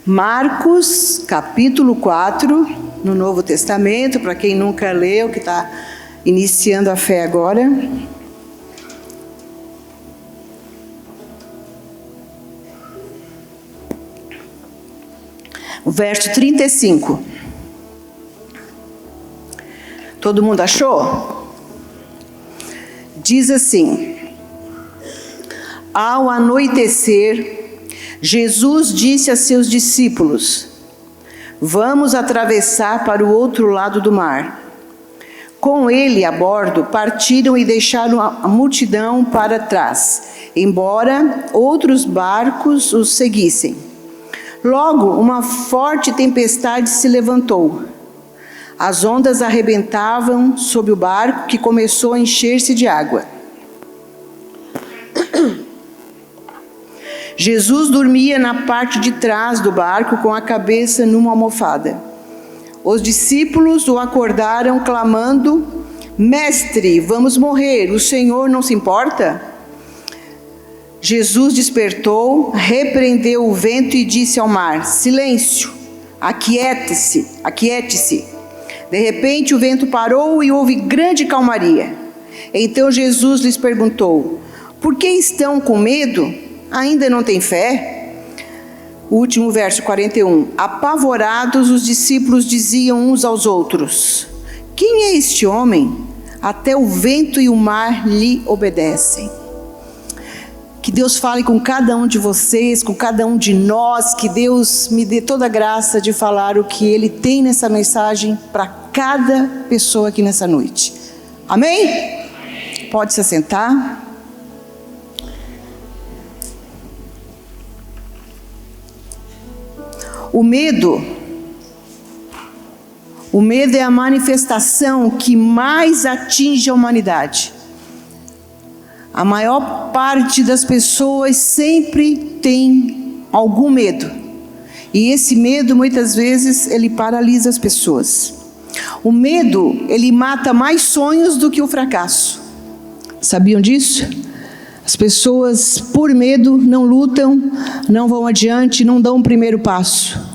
Marcos, capítulo 4, no Novo Testamento, para quem nunca leu, que está iniciando a fé agora. O verso 35. Todo mundo achou? Diz assim: ao anoitecer, Jesus disse a seus discípulos: vamos atravessar para o outro lado do mar. Com ele a bordo, partiram e deixaram a multidão para trás, embora outros barcos os seguissem. Logo, uma forte tempestade se levantou. As ondas arrebentavam sob o barco, que começou a encher-se de água. Jesus dormia na parte de trás do barco, com a cabeça numa almofada. Os discípulos o acordaram, clamando: Mestre, vamos morrer, o Senhor não se importa? Jesus despertou, repreendeu o vento e disse ao mar: silêncio, aquiete-se, aquiete-se. De repente o vento parou e houve grande calmaria. Então Jesus lhes perguntou: por que estão com medo? Ainda não têm fé? O último verso 41. Apavorados, os discípulos diziam uns aos outros: quem é este homem? Até o vento e o mar lhe obedecem. Que Deus fale com cada um de vocês, com cada um de nós, que Deus me dê toda a graça de falar o que Ele tem nessa mensagem para cada pessoa aqui nessa noite. Amém? Pode se assentar. O medo é a manifestação que mais atinge a humanidade. A maior parte das pessoas sempre tem algum medo. E esse medo, muitas vezes, ele paralisa as pessoas. O medo, ele mata mais sonhos do que o fracasso. Sabiam disso? As pessoas, por medo, não lutam, não vão adiante, não dão o primeiro passo.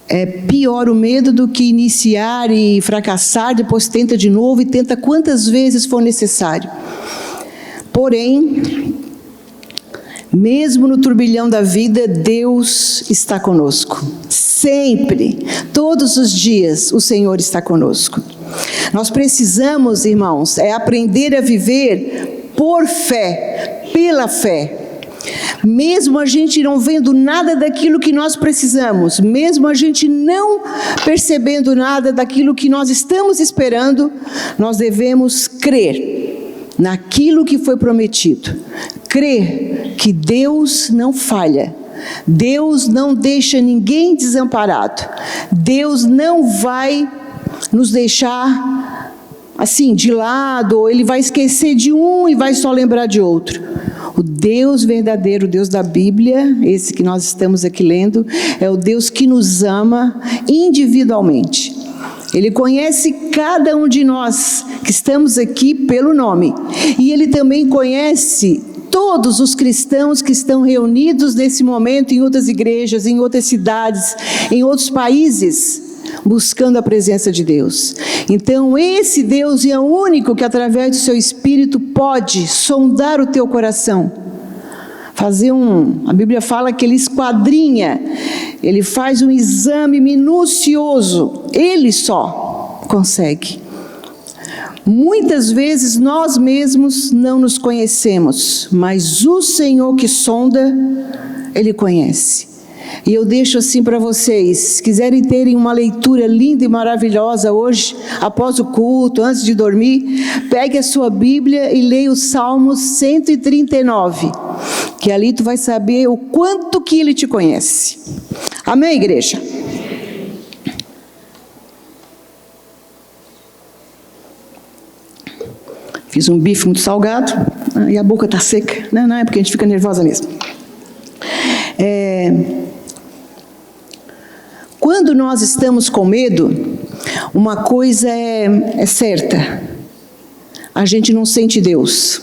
É pior o medo do que iniciar e fracassar, depois tenta de novo e tenta quantas vezes for necessário. Porém, mesmo no turbilhão da vida, Deus está conosco. Sempre, todos os dias, o Senhor está conosco. Nós precisamos, irmãos, aprender a viver por fé, pela fé. Mesmo a gente não vendo nada daquilo que nós precisamos, mesmo a gente não percebendo nada daquilo que nós estamos esperando, nós devemos crer naquilo que foi prometido. Crer que Deus não falha. Deus não deixa ninguém desamparado. Deus não vai nos deixar assim, de lado, ou Ele vai esquecer de um e vai só lembrar de outro. O Deus verdadeiro, o Deus da Bíblia, esse que nós estamos aqui lendo, é o Deus que nos ama individualmente. Ele conhece cada um de nós que estamos aqui pelo nome. E Ele também conhece todos os cristãos que estão reunidos nesse momento em outras igrejas, em outras cidades, em outros países, buscando a presença de Deus. Então esse Deus é o único que através do seu Espírito pode sondar o teu coração, a Bíblia fala que Ele esquadrinha, Ele faz um exame minucioso, Ele só consegue. Muitas vezes nós mesmos não nos conhecemos, mas o Senhor que sonda, Ele conhece. E eu deixo assim para vocês, se quiserem terem uma leitura linda e maravilhosa hoje, após o culto, antes de dormir, pegue a sua Bíblia e leia o Salmo 139, que ali tu vai saber o quanto que Ele te conhece. Amém, igreja? Fiz um bife muito salgado, e a boca está seca, não é porque a gente fica nervosa mesmo. Quando nós estamos com medo, uma coisa é certa: a gente não sente Deus.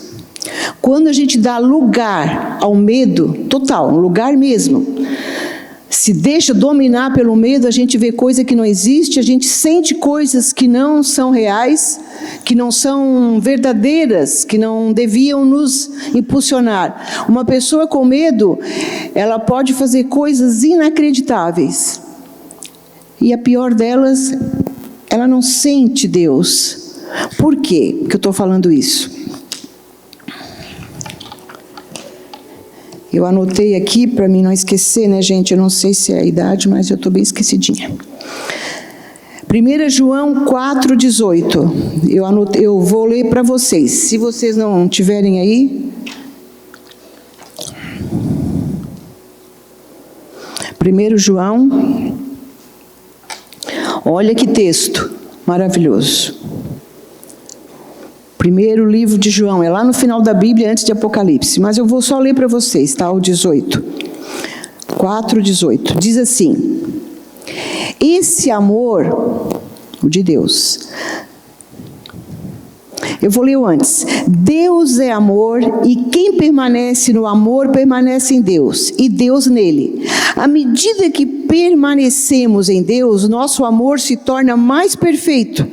Quando a gente dá lugar ao medo, total, um lugar mesmo, se deixa dominar pelo medo, a gente vê coisa que não existe, a gente sente coisas que não são reais, que não são verdadeiras, que não deviam nos impulsionar. Uma pessoa com medo, ela pode fazer coisas inacreditáveis. E a pior delas, ela não sente Deus. Por quê que eu estou falando isso? Eu anotei aqui para mim não esquecer, né, gente? Eu não sei se é a idade, mas eu estou bem esquecidinha. 1 João 4,18. Eu vou ler para vocês. Se vocês não tiverem aí. 1 João. Olha que texto maravilhoso. Primeiro livro de João, é lá no final da Bíblia, antes de Apocalipse, mas eu vou só ler para vocês, tá? O 18. 4:18. Diz assim: esse amor, o de Deus. Eu vou ler o antes. Deus é amor e quem permanece no amor permanece em Deus e Deus nele. À medida que permanecemos em Deus, nosso amor se torna mais perfeito.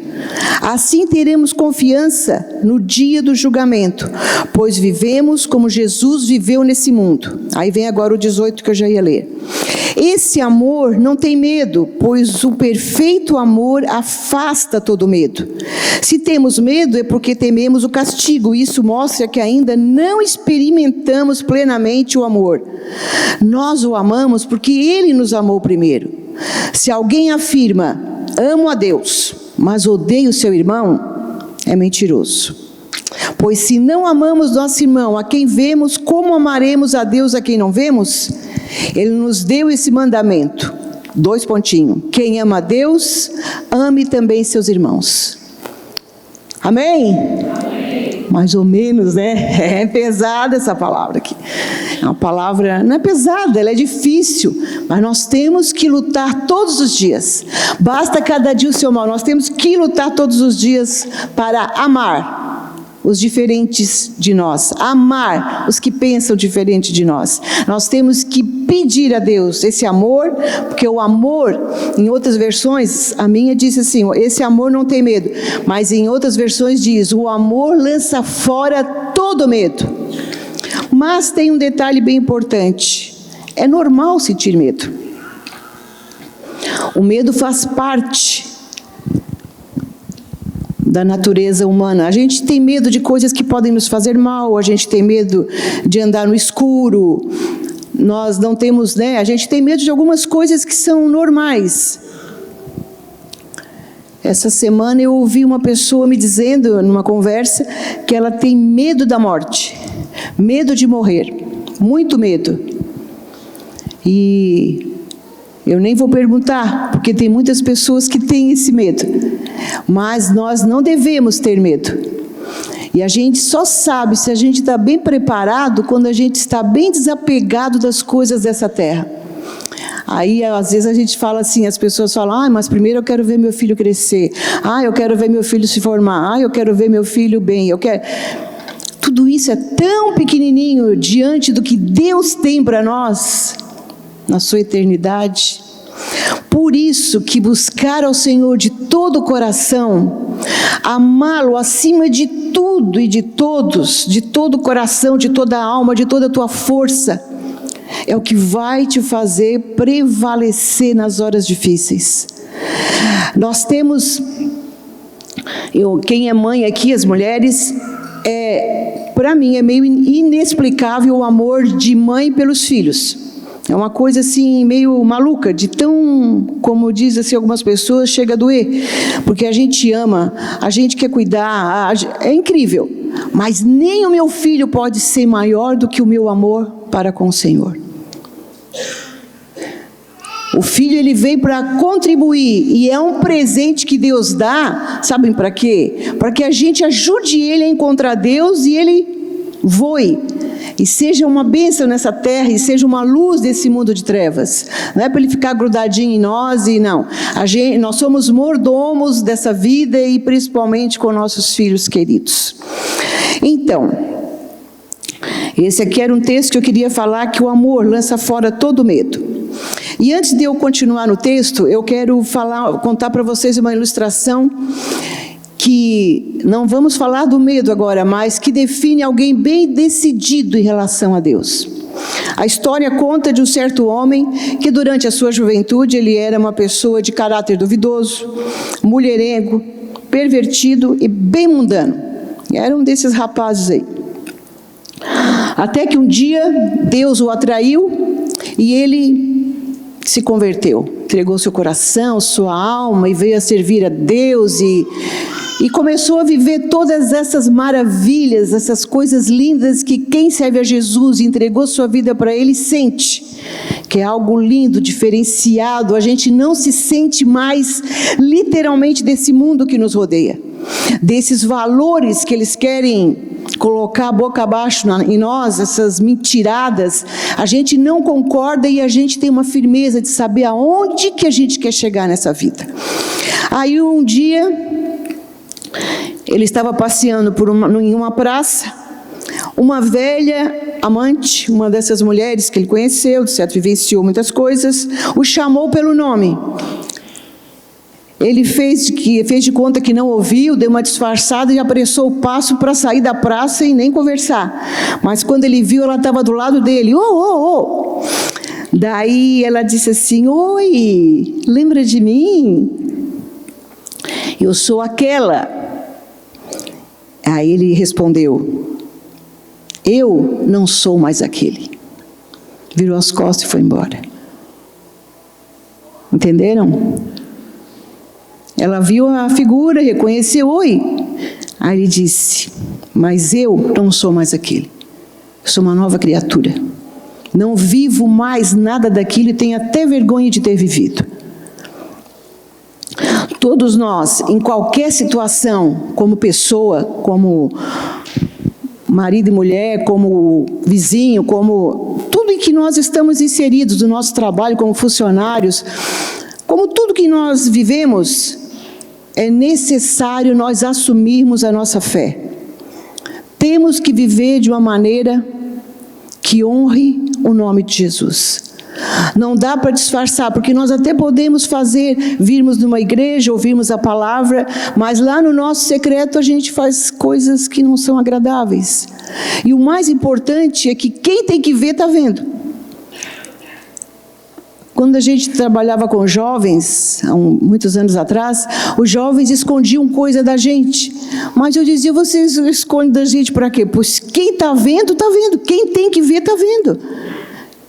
Assim teremos confiança no dia do julgamento, pois vivemos como Jesus viveu nesse mundo. Aí vem agora o 18 que eu já ia ler. Esse amor não tem medo, pois o perfeito amor afasta todo medo. Se temos medo é porque tememos o castigo. Isso mostra que ainda não experimentamos plenamente o amor. Nós o amamos porque Ele nos amou primeiro. Se alguém afirma, amo a Deus, mas odeio o seu irmão, é mentiroso. Pois se não amamos nosso irmão, a quem vemos, como amaremos a Deus a quem não vemos? Ele nos deu esse mandamento. 2 pontinhos. Quem ama a Deus, ame também seus irmãos. Amém? Amém. Mais ou menos, né? É pesada essa palavra aqui. É uma palavra, não é pesada, ela é difícil, mas nós temos que lutar todos os dias. Basta cada dia o seu mal. Nós temos que lutar todos os dias para amar os diferentes de nós, amar os que pensam diferente de nós. Nós temos que pedir a Deus esse amor, porque o amor, em outras versões, a minha diz assim, esse amor não tem medo, mas em outras versões diz, o amor lança fora todo medo. Mas tem um detalhe bem importante, é normal sentir medo. O medo faz parte da natureza humana. A gente tem medo de coisas que podem nos fazer mal, a gente tem medo de andar no escuro, nós não temos, né? A gente tem medo de algumas coisas que são normais. Essa semana eu ouvi uma pessoa me dizendo, numa conversa, que ela tem medo da morte, medo de morrer, muito medo. E eu nem vou perguntar, porque tem muitas pessoas que têm esse medo. Mas nós não devemos ter medo. E a gente só sabe se a gente está bem preparado quando a gente está bem desapegado das coisas dessa terra. Aí, às vezes, a gente fala assim, as pessoas falam, mas primeiro eu quero ver meu filho crescer. Eu quero ver meu filho se formar. Eu quero ver meu filho bem. Tudo isso é tão pequenininho diante do que Deus tem para nós, na sua eternidade. Por isso que buscar ao Senhor de todo o coração, amá-lo acima de tudo e de todos, de todo o coração, de toda a alma, de toda a tua força, é o que vai te fazer prevalecer nas horas difíceis. Nós temos, quem é mãe aqui, as mulheres, para mim é meio inexplicável o amor de mãe pelos filhos. É uma coisa assim, meio maluca, de tão, como diz assim algumas pessoas, chega a doer. Porque a gente ama, a gente quer cuidar, é incrível. Mas nem o meu filho pode ser maior do que o meu amor para com o Senhor. O filho, ele vem para contribuir, e é um presente que Deus dá, sabem para quê? Para que a gente ajude ele a encontrar Deus e ele voe. E seja uma bênção nessa terra, e seja uma luz desse mundo de trevas. Não é para ele ficar grudadinho em nós, e não. Nós somos mordomos dessa vida, e principalmente com nossos filhos queridos. Então, esse aqui era um texto que eu queria falar, que o amor lança fora todo medo. E antes de eu continuar no texto, eu quero contar para vocês uma ilustração que não vamos falar do medo agora, mas que define alguém bem decidido em relação a Deus. A história conta de um certo homem que durante a sua juventude ele era uma pessoa de caráter duvidoso, mulherengo, pervertido e bem mundano. Era um desses rapazes aí. Até que um dia Deus o atraiu e ele se converteu. Entregou seu coração, sua alma e veio a servir a Deus e começou a viver todas essas maravilhas, essas coisas lindas que quem serve a Jesus e entregou sua vida para Ele sente. Que é algo lindo, diferenciado. A gente não se sente mais literalmente desse mundo que nos rodeia. Desses valores que eles querem colocar boca abaixo em nós, essas mentiradas, a gente não concorda e a gente tem uma firmeza de saber aonde que a gente quer chegar nessa vida. Aí um dia ele estava passeando em uma praça, uma velha amante, uma dessas mulheres que ele conheceu, de certo vivenciou muitas coisas, o chamou pelo nome. Ele fez de conta que não ouviu, deu uma disfarçada e apressou o passo para sair da praça e nem conversar. Mas quando ele viu, ela estava do lado dele. Oh! Daí ela disse assim: oi, lembra de mim? Eu sou aquela. Aí ele respondeu: eu não sou mais aquele. Virou as costas e foi embora. Entenderam? Ela viu a figura, reconheceu: oi. Aí ele disse: mas eu não sou mais aquele. Eu sou uma nova criatura. Não vivo mais nada daquilo e tenho até vergonha de ter vivido. Todos nós, em qualquer situação, como pessoa, como marido e mulher, como vizinho, como tudo em que nós estamos inseridos, do nosso trabalho como funcionários, como tudo que nós vivemos, é necessário nós assumirmos a nossa fé. Temos que viver de uma maneira que honre o nome de Jesus. Não dá para disfarçar, porque nós até podemos virmos numa igreja, ouvirmos a palavra, mas lá no nosso secreto a gente faz coisas que não são agradáveis. E o mais importante é que quem tem que ver, está vendo. Quando a gente trabalhava com jovens, há muitos anos atrás, os jovens escondiam coisa da gente. Mas eu dizia: vocês escondem da gente para quê? Pois quem está vendo, está vendo. Quem tem que ver, está vendo.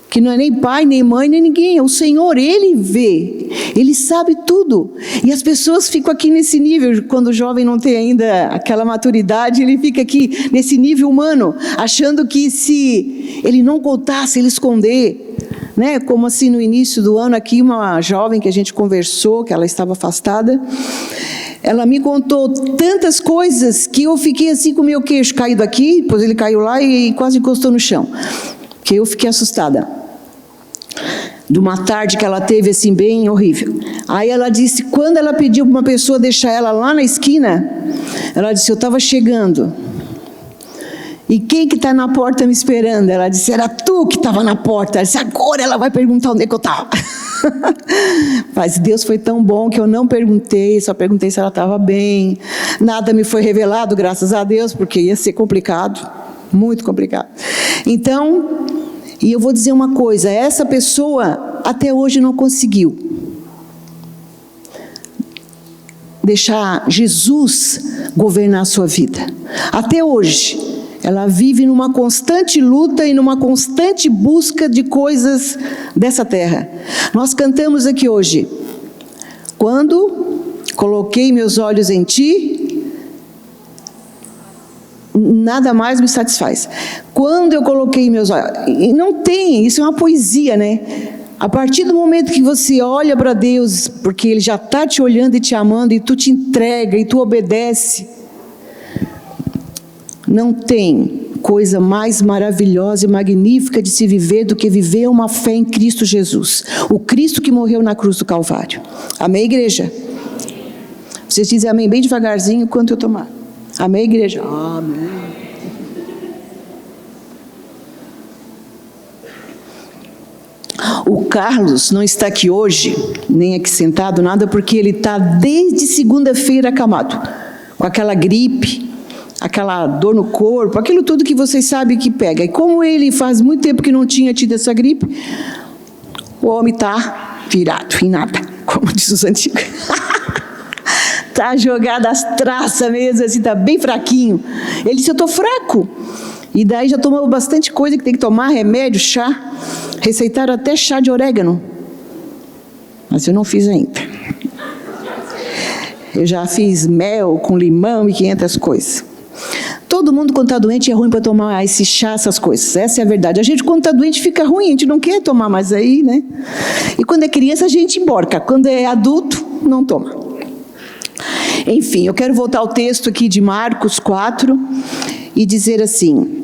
Que não é nem pai, nem mãe, nem ninguém. É o Senhor, Ele vê. Ele sabe tudo. E as pessoas ficam aqui nesse nível. Quando o jovem não tem ainda aquela maturidade, ele fica aqui nesse nível humano, achando que se ele não contasse, ele esconder. Né? Como assim no início do ano aqui, uma jovem que a gente conversou, que ela estava afastada, ela me contou tantas coisas que eu fiquei assim com o meu queixo caído aqui, depois ele caiu lá e quase encostou no chão, que eu fiquei assustada. De uma tarde que ela teve assim bem horrível. Aí ela disse, quando ela pediu para uma pessoa deixar ela lá na esquina, ela disse: eu estava chegando. E quem que está na porta me esperando? Ela disse: era tu que estava na porta. Ela disse: agora ela vai perguntar onde é que eu estava. Mas Deus foi tão bom que eu não perguntei, só perguntei se ela estava bem. Nada me foi revelado, graças a Deus, porque ia ser complicado, muito complicado. Então, e eu vou dizer uma coisa, essa pessoa até hoje não conseguiu deixar Jesus governar a sua vida. Até hoje. Ela vive numa constante luta e numa constante busca de coisas dessa terra. Nós cantamos aqui hoje: quando coloquei meus olhos em ti, nada mais me satisfaz. Quando eu coloquei meus olhos... E não tem, isso é uma poesia, né? A partir do momento que você olha para Deus, porque Ele já está te olhando e te amando, e tu te entrega, e tu obedece... Não tem coisa mais maravilhosa e magnífica de se viver do que viver uma fé em Cristo Jesus. O Cristo que morreu na cruz do Calvário. Amém, igreja? Vocês dizem amém bem devagarzinho enquanto eu tomar. Amém, igreja? Amém. O Carlos não está aqui hoje, nem aqui sentado, nada, porque ele está desde segunda-feira acamado, com aquela gripe, aquela dor no corpo, aquilo tudo que vocês sabem que pega. E como ele faz muito tempo que não tinha tido essa gripe, o homem está virado em nada, como diz os antigos. Está jogado às traças mesmo, assim, está bem fraquinho. Ele disse, eu estou fraco. E daí já tomou bastante coisa que tem que tomar, remédio, chá. Receitaram até chá de orégano. Mas eu não fiz ainda. Eu já fiz mel com limão e 500 coisas. Todo mundo, quando está doente, é ruim para tomar esse chá, essas coisas. Essa é a verdade. A gente, quando está doente, fica ruim. A gente não quer tomar mais aí, né? E quando é criança, a gente emborca. Quando é adulto, não toma. Enfim, eu quero voltar ao texto aqui de Marcos 4 e dizer assim...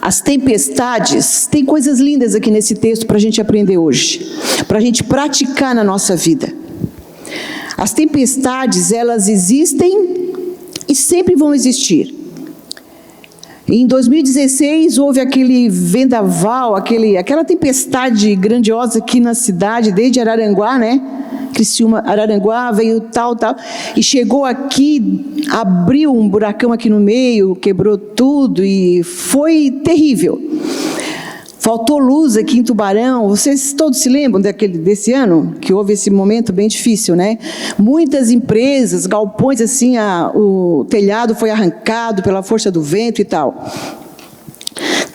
As tempestades, tem coisas lindas aqui nesse texto para a gente aprender hoje, para a gente praticar na nossa vida. As tempestades, elas existem e sempre vão existir. Em 2016, houve aquele vendaval, aquela tempestade grandiosa aqui na cidade, desde Araranguá, né? Criciúma, Araranguá, veio tal, e chegou aqui, abriu um buracão aqui no meio, quebrou tudo e foi terrível. Faltou luz aqui em Tubarão. Vocês todos se lembram desse ano, que houve esse momento bem difícil, né? Muitas empresas, galpões assim, o telhado foi arrancado pela força do vento e tal.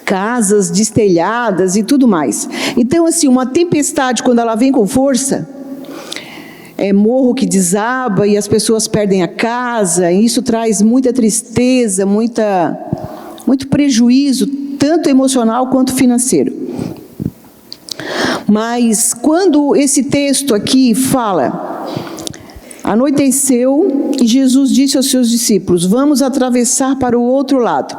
Casas destelhadas e tudo mais. Então, assim, uma tempestade, quando ela vem com força... É morro que desaba e as pessoas perdem a casa, e isso traz muita tristeza, muito prejuízo, tanto emocional quanto financeiro. Mas quando esse texto aqui fala, anoiteceu e Jesus disse aos seus discípulos, vamos atravessar para o outro lado.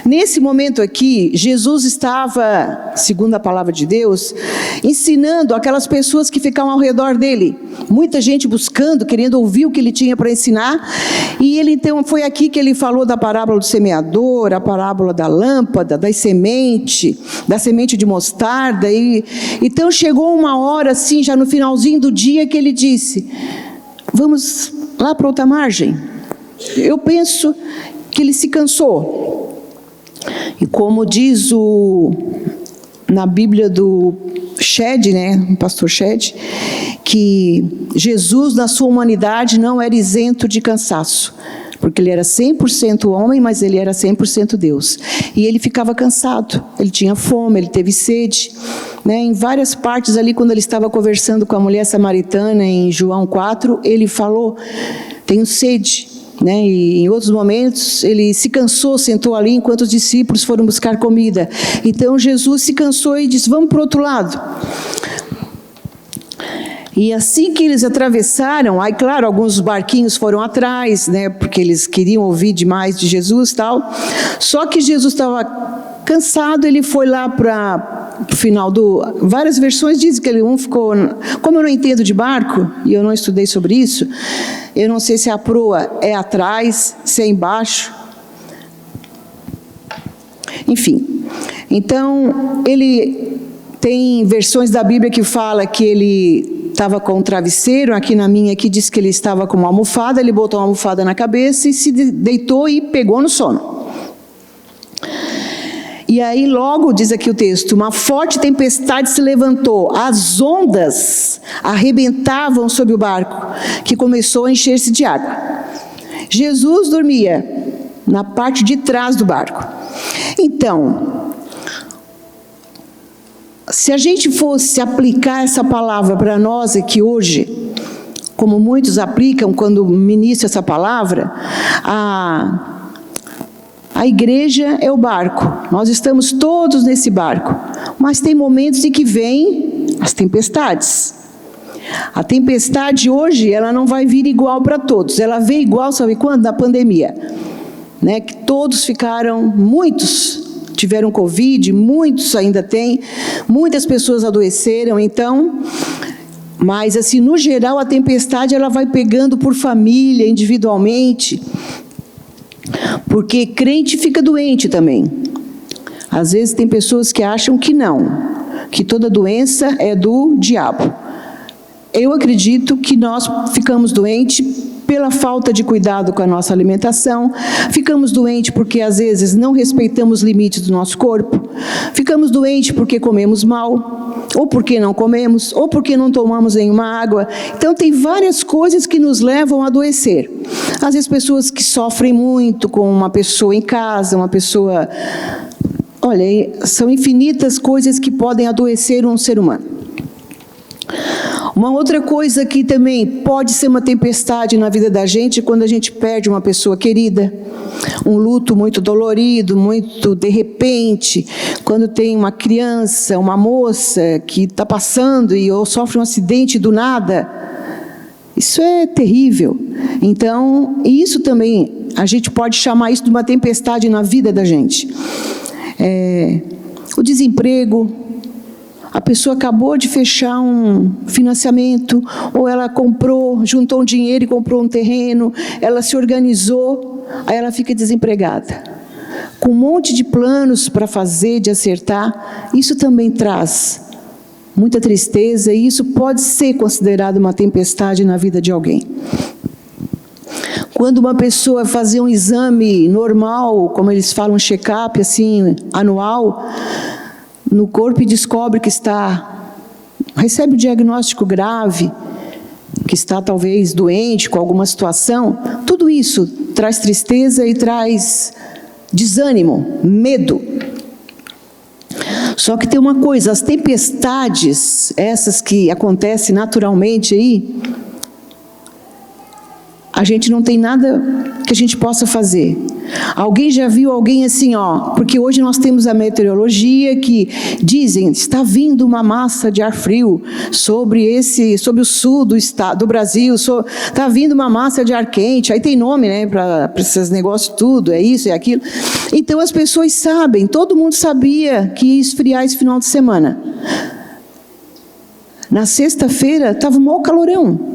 Nesse momento aqui, Jesus estava, segundo a palavra de Deus, ensinando aquelas pessoas que ficavam ao redor dele. Muita gente buscando, querendo ouvir o que ele tinha para ensinar. E ele, então, foi aqui que ele falou da parábola do semeador, a parábola da lâmpada, da semente de mostarda. Então, chegou uma hora, assim, já no finalzinho do dia, que ele disse, vamos lá para outra margem. Eu penso que ele se cansou. E como diz na Bíblia do Shed, né, o pastor Shed, que Jesus, na sua humanidade, não era isento de cansaço, porque ele era 100% homem, mas ele era 100% Deus. E ele ficava cansado, ele tinha fome, ele teve sede. Né? Em várias partes ali, quando ele estava conversando com a mulher samaritana, em João 4, ele falou, tenho sede. Né? E em outros momentos, ele se cansou, sentou ali, enquanto os discípulos foram buscar comida. Então, Jesus se cansou e disse, vamos para o outro lado. E assim que eles atravessaram, aí claro, alguns barquinhos foram atrás, né, porque eles queriam ouvir demais de Jesus e tal. Só que Jesus estava cansado, ele foi lá para o final várias versões dizem que um ficou... Como eu não entendo de barco, e eu não estudei sobre isso, eu não sei se a proa é atrás, se é embaixo. Enfim, então, ele tem versões da Bíblia que fala que ele estava com um travesseiro, aqui na minha aqui diz que ele estava com uma almofada, ele botou uma almofada na cabeça e se deitou e pegou no sono. E aí logo, diz aqui o texto, uma forte tempestade se levantou, as ondas arrebentavam sobre o barco, que começou a encher-se de água. Jesus dormia na parte de trás do barco. Então, se a gente fosse aplicar essa palavra para nós aqui hoje, como muitos aplicam quando ministram essa palavra, a igreja é o barco, nós estamos todos nesse barco, mas tem momentos em que vêm as tempestades. A tempestade hoje, ela não vai vir igual para todos, ela veio igual, sabe quando? Na pandemia, né? Que todos ficaram, muitos tiveram Covid, muitos ainda têm, muitas pessoas adoeceram, então, mas assim, no geral, a tempestade ela vai pegando por família, individualmente, porque crente fica doente também. Às vezes tem pessoas que acham que não, que toda doença é do diabo. Eu acredito que nós ficamos doentes pela falta de cuidado com a nossa alimentação, ficamos doentes porque às vezes não respeitamos os limites do nosso corpo, ficamos doentes porque comemos mal, ou porque não comemos, ou porque não tomamos nenhuma água. Então tem várias coisas que nos levam a adoecer. Às vezes pessoas que sofrem muito com uma pessoa em casa, uma pessoa... Olha, são infinitas coisas que podem adoecer um ser humano. Uma outra coisa que também pode ser uma tempestade na vida da gente é quando a gente perde uma pessoa querida, um luto muito dolorido, muito de repente, quando tem uma criança, uma moça que está passando ou sofre um acidente do nada. Isso é terrível. Então, isso também, a gente pode chamar isso de uma tempestade na vida da gente. O desemprego. A pessoa acabou de fechar um financiamento, ou ela juntou um dinheiro e comprou um terreno, ela se organizou, aí ela fica desempregada. Com um monte de planos para fazer, de acertar, isso também traz muita tristeza, e isso pode ser considerado uma tempestade na vida de alguém. Quando uma pessoa fazer um exame normal, como eles falam, um check-up assim, anual, no corpo e descobre que recebe um diagnóstico grave, que está talvez doente com alguma situação, tudo isso traz tristeza e traz desânimo, medo. Só que tem uma coisa, as tempestades, essas que acontecem naturalmente aí, a gente não tem nada que a gente possa fazer. Alguém já viu alguém assim, porque hoje nós temos a meteorologia que dizem, está vindo uma massa de ar frio sobre o sul do Brasil, está vindo uma massa de ar quente, aí tem nome, né, para esses negócios tudo, é isso, é aquilo. Então as pessoas sabem, todo mundo sabia que ia esfriar esse final de semana. Na sexta-feira estava um mau calorão.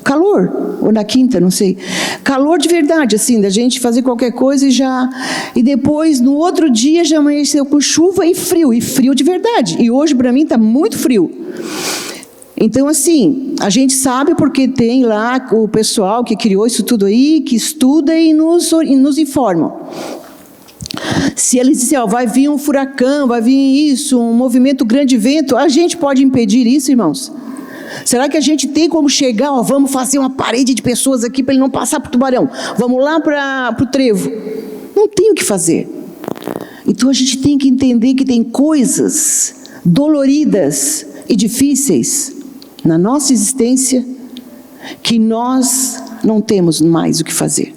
Calor, ou na quinta, não sei. Calor de verdade, assim, da gente fazer qualquer coisa e depois, no outro dia, já amanheceu com chuva e frio de verdade. E hoje, para mim, está muito frio. Então, assim, a gente sabe porque tem lá o pessoal que criou isso tudo aí, que estuda e nos informa. Se eles disserem, vai vir um furacão, vai vir isso, um movimento grande de vento, a gente pode impedir isso, irmãos? Será que a gente tem como chegar, vamos fazer uma parede de pessoas aqui para ele não passar para o tubarão, vamos lá para o trevo? Não tem o que fazer. Então a gente tem que entender que tem coisas doloridas e difíceis na nossa existência que nós não temos mais o que fazer.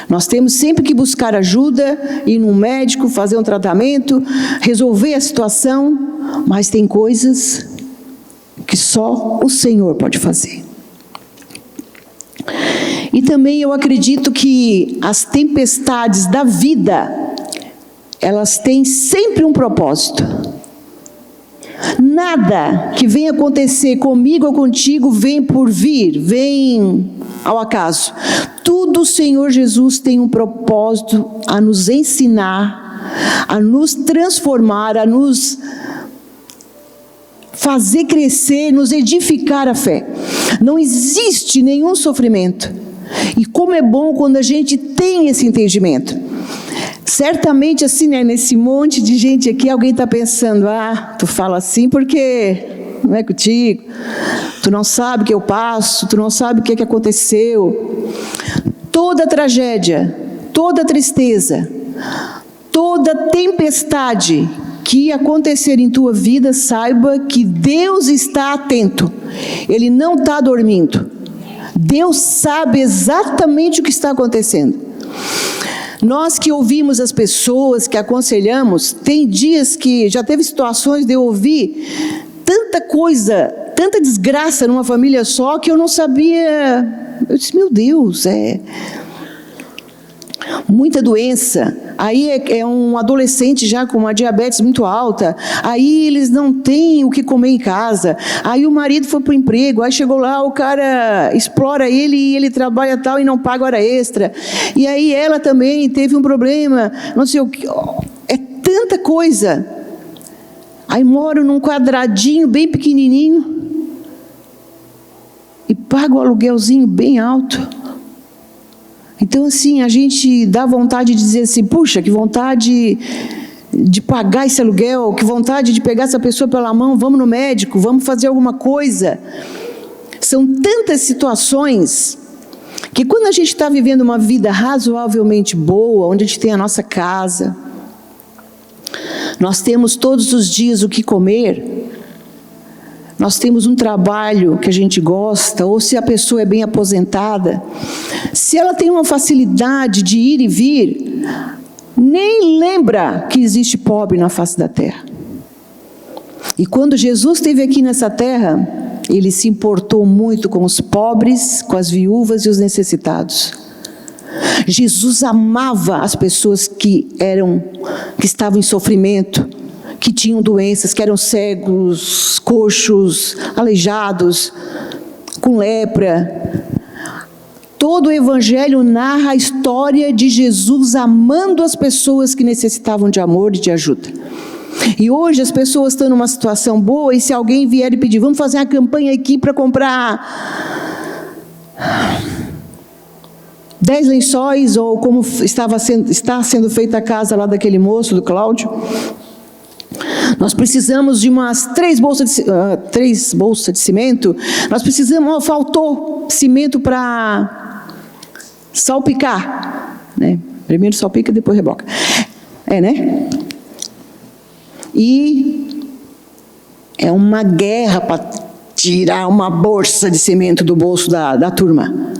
Nós temos sempre que buscar ajuda, ir num médico, fazer um tratamento, resolver a situação, mas tem coisas que só o Senhor pode fazer. E também eu acredito que as tempestades da vida, elas têm sempre um propósito. Nada que venha acontecer comigo ou contigo vem por vir, vem ao acaso. Tudo o Senhor Jesus tem um propósito a nos ensinar, a nos transformar, a nos fazer crescer, nos edificar a fé. Não existe nenhum sofrimento. E como é bom quando a gente tem esse entendimento. Certamente assim, né, nesse monte de gente aqui, alguém está pensando, tu fala assim porque não é contigo, tu não sabe o que eu passo, tu não sabe o que aconteceu. Toda tragédia, toda tristeza, toda tempestade que acontecer em tua vida, saiba que Deus está atento, Ele não está dormindo. Deus sabe exatamente o que está acontecendo. Nós que ouvimos as pessoas, que aconselhamos, tem dias que já teve situações de eu ouvir tanta coisa, tanta desgraça numa família só, que eu não sabia. Eu disse, meu Deus, muita doença. Aí é um adolescente já com uma diabetes muito alta, aí eles não têm o que comer em casa, aí o marido foi para o emprego, aí chegou lá, o cara explora ele e ele trabalha tal e não paga hora extra, e aí ela também teve um problema, não sei o que, é tanta coisa. Aí moro num quadradinho bem pequenininho e pago um aluguelzinho bem alto. Então, assim, a gente dá vontade de dizer assim, puxa, que vontade de pagar esse aluguel, que vontade de pegar essa pessoa pela mão, vamos no médico, vamos fazer alguma coisa. São tantas situações que quando a gente está vivendo uma vida razoavelmente boa, onde a gente tem a nossa casa, nós temos todos os dias o que comer, nós temos um trabalho que a gente gosta, ou se a pessoa é bem aposentada, se ela tem uma facilidade de ir e vir, nem lembra que existe pobre na face da terra. E quando Jesus esteve aqui nessa terra, ele se importou muito com os pobres, com as viúvas e os necessitados. Jesus amava as pessoas que estavam em sofrimento, que tinham doenças, que eram cegos, coxos, aleijados, com lepra. Todo o Evangelho narra a história de Jesus amando as pessoas que necessitavam de amor e de ajuda. E hoje as pessoas estão numa situação boa, e se alguém vier e pedir, vamos fazer uma campanha aqui para comprar 10 lençóis, ou como está sendo feita a casa lá daquele moço, do Cláudio, nós precisamos de umas 3 bolsas de cimento, nós precisamos, faltou cimento para salpicar, né? Primeiro salpica, depois reboca. Né? E é uma guerra para tirar uma bolsa de cimento do bolso da turma.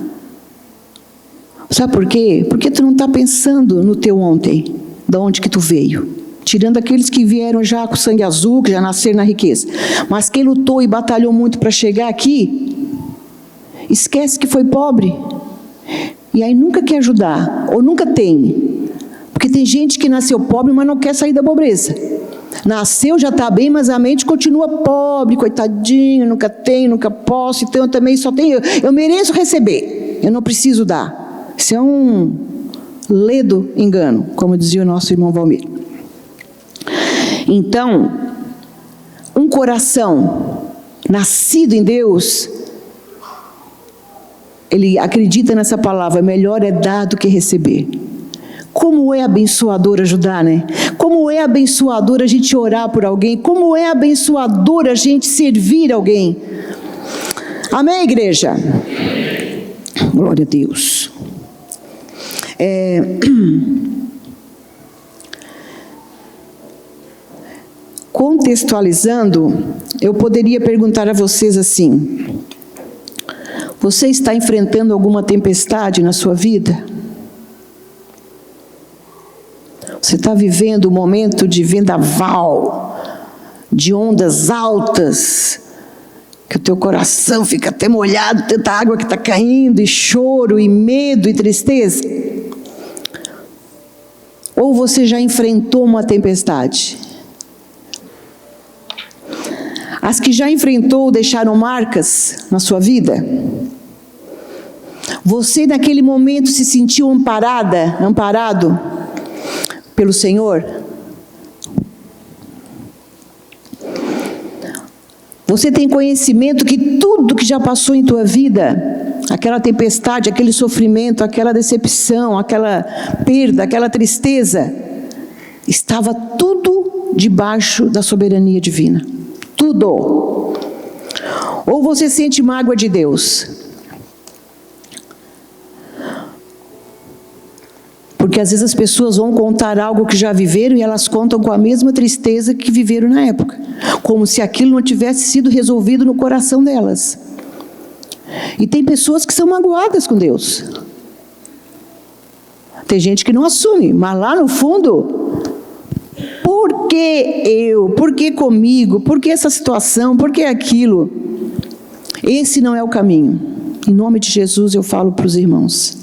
Sabe por quê? Porque tu não está pensando no teu ontem, de onde que tu veio. Tirando aqueles que vieram já com sangue azul, que já nasceram na riqueza. Mas quem lutou e batalhou muito para chegar aqui, esquece que foi pobre. E aí nunca quer ajudar, ou nunca tem. Porque tem gente que nasceu pobre, mas não quer sair da pobreza. Nasceu, já está bem, mas a mente continua pobre, coitadinho, nunca tenho, nunca posso, então eu também só tenho, eu mereço receber, eu não preciso dar. Isso é um ledo engano, como dizia o nosso irmão Valmir. Então, um coração nascido em Deus, ele acredita nessa palavra, melhor é dar do que receber. Como é abençoador ajudar, né? Como é abençoador a gente orar por alguém, como é abençoador a gente servir alguém. Amém, igreja? Glória a Deus. Contextualizando, eu poderia perguntar a vocês assim: você está enfrentando alguma tempestade na sua vida? Você está vivendo um momento de vendaval, de ondas altas, que o teu coração fica até molhado, tanta água que está caindo, e choro, e medo, e tristeza? Ou você já enfrentou uma tempestade? As que já enfrentou deixaram marcas na sua vida? Você naquele momento se sentiu amparado pelo Senhor? Você tem conhecimento que tudo que já passou em tua vida, aquela tempestade, aquele sofrimento, aquela decepção, aquela perda, aquela tristeza, estava tudo debaixo da soberania divina. Tudo. Ou você sente mágoa de Deus? Porque às vezes as pessoas vão contar algo que já viveram e elas contam com a mesma tristeza que viveram na época, como se aquilo não tivesse sido resolvido no coração delas. E tem pessoas que são magoadas com Deus. Tem gente que não assume, mas lá no fundo, por que eu? Por que comigo? Por que essa situação? Por que aquilo? Esse não é o caminho. Em nome de Jesus eu falo para os irmãos.